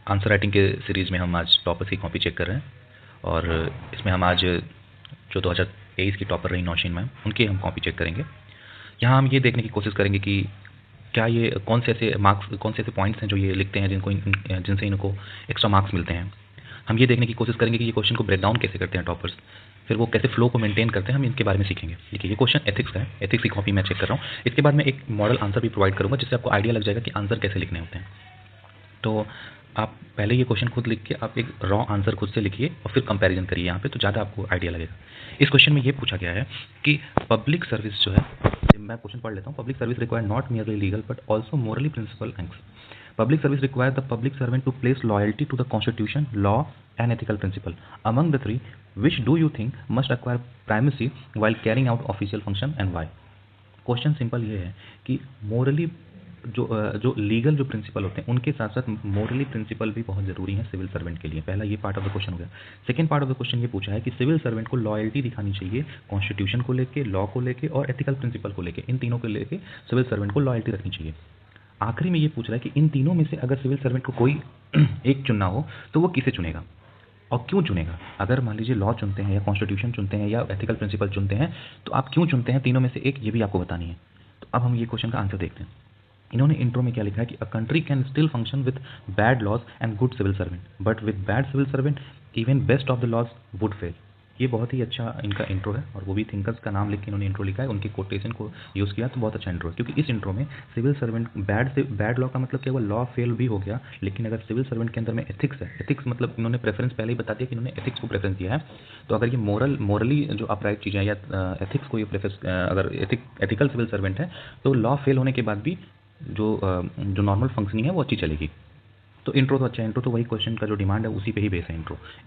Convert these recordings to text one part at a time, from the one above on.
Answer writing के series में हम आज टॉपर्स की कॉपी चेक कर रहे हैं और इसमें हम आज जो 2023 की टॉपर रही नौशीन मैम उनकी हम कॉपी चेक करेंगे। यहाँ हम ये देखने की कोशिश करेंगे कि क्या ये कौन से ऐसे पॉइंट्स हैं जो ये लिखते हैं जिनसे इनको एक्स्ट्रा मार्क्स मिलते हैं। हम ये देखने की कोशिश करेंगे कि ये क्वेश्चन को ब्रेक डाउन कैसे करते हैं टॉपर्स, फिर वो कैसे फ्लो को मेंटेन करते हैं, हम इनके बारे में सीखेंगे। देखिए ये क्वेश्चन एथिक्स का है, एथिक्स की कॉपी मैं चेक कर रहा हूँ। इसके बाद मैं एक मॉडल आंसर भी प्रोवाइड करूँगा जिससे आपको आइडिया लग जाएगा कि आंसर कैसे लिखने होते हैं। तो आप पहले ये क्वेश्चन खुद लिख के आप एक रॉ आंसर खुद से लिखिए और फिर कंपैरिजन करिए यहाँ पे, तो ज़्यादा आपको आइडिया लगेगा। इस क्वेश्चन में ये पूछा गया है कि पब्लिक सर्विस जो है, मैं क्वेश्चन पढ़ लेता हूँ। Public service require not merely legal but also morally principle ends. Public service requires the public servant to place loyalty to the constitution, law and ethical principle. Among the three, which do you think must acquire primacy while carrying out official function and why? Question simple ये है कि मोरली जो legal जो principal होते हैं उनके साथ साथ मोरली प्रिंसिपल भी बहुत ज़रूरी है सिविल सर्वेंट के लिए। पहला ये पार्ट ऑफ द क्वेश्चन हो गया। Second part of the question ये पूछा है कि सिविल सर्वेंट को लॉयल्टी दिखानी चाहिए कॉन्स्टिट्यूशन को लेके, लॉ को लेके और एथिकल प्रिंसिपल को लेके। इन तीनों को लेके सिविल सर्वेंट को लॉयल्टी रखनी चाहिए। आखिरी में ये पूछ रहा है कि इन तीनों में से अगर सिविल सर्वेंट को कोई एक चुनना हो तो वो किसे चुनेगा और क्यों चुनेगा। अगर मान लीजिए लॉ चुनते हैं या कॉन्स्टिट्यूशन चुनते हैं या एथिकल प्रिंसिपल चुनते हैं तो आप क्यों चुनते हैं तीनों में से एक, ये भी आपको बतानी है। तो अब हम ये क्वेश्चन का आंसर देखते हैं। इन्होंने इंट्रो में क्या लिखा है कि a country can still function with bad laws and good civil servant but with bad civil servant even best of the laws would fail. ये बहुत ही अच्छा इनका इंट्रो है और वो भी थिंकर्स का नाम लिख के इन्होंने इंट्रो लिखा है, उनकी कोटेशन को यूज़ किया, तो बहुत अच्छा इंट्रो है। क्योंकि इस इंट्रो में सिविल सर्वेंट बैड लॉ का मतलब क्या हुआ, लॉ फेल भी हो गया, लेकिन अगर सिविल सर्वेंट के अंदर में एथिक्स है, एथिक्स मतलब इन्होंने प्रेफरेंस पहले ही बता दिया कि इन्होंने एथिक्स को प्रेफरेंस दिया है। तो अगर ये मोरली जो अपराइट चीज़ें या एथिक्स को ये प्रेफरेंस, अगर एथिकल सिविल सर्वेंट है तो लॉ फेल होने के बाद भी जो नॉर्मल फंक्शनिंग है वो अच्छी चलेगी। तो इंट्रो तो अच्छा है, इंट्रो तो वही क्वेश्चन का जो डिमांड है उसी पे ही बेस है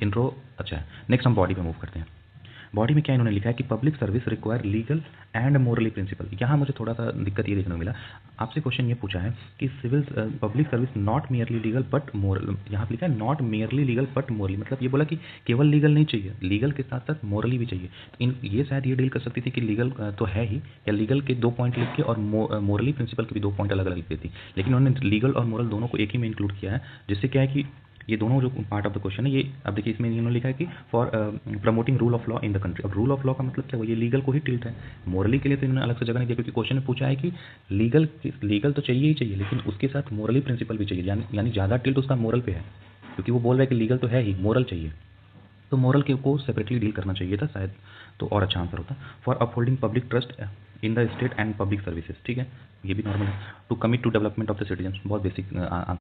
इंट्रो अच्छा है। नेक्स्ट हम बॉडी पे मूव करते हैं। बॉडी में क्या इन्होंने लिखा है कि public service require legal and morally principle. यहाँ मुझे थोड़ा सा दिक्कत ये देखने को मिला। आपसे क्वेश्चन ये पूछा है कि civil public service not merely legal but moral, यहाँ पे लिखा है not merely legal but morally, मतलब ये बोला कि केवल लीगल नहीं चाहिए, लीगल के साथ साथ मोरली भी चाहिए। तो ये शायद ये डील कर सकती थी कि लीगल तो है ही, या लीगल के 2 पॉइंट लिख के और मोरली प्रिंसिपल के भी 2 पॉइंट अलग अलग लिख देती, लेकिन उन्होंने लीगल और मोरल दोनों को एक ही में इंक्लूड किया है, जिससे क्या है कि ये दोनों जो पार्ट ऑफ द क्वेश्चन है, ये अब देखिए इसमें इन्होंने लिखा है कि for promoting rule of law in the country. अब रूल ऑफ लॉ का मतलब क्या हुआ, ये लीगल को ही टिल्ट है, मोरली के लिए तो इन्होंने अलग से जगह नहीं दिया, क्योंकि क्वेश्चन में पूछा है कि लीगल तो चाहिए ही चाहिए, लेकिन उसके साथ मोरली प्रिंसिपल भी चाहिए, यानी ज़्यादा टिल्ट उसका मोरल पे है, क्योंकि वो बोल रहा है कि लीगल तो है ही, मोरल चाहिए, तो मोरल के को सेपरेटली डील करना चाहिए था शायद, तो और अच्छा आंसर होता। For upholding public trust in the state and public services, ठीक है, ये भी नॉर्मल है। To commit to development of the citizen, बहुत बेसिक आंसर।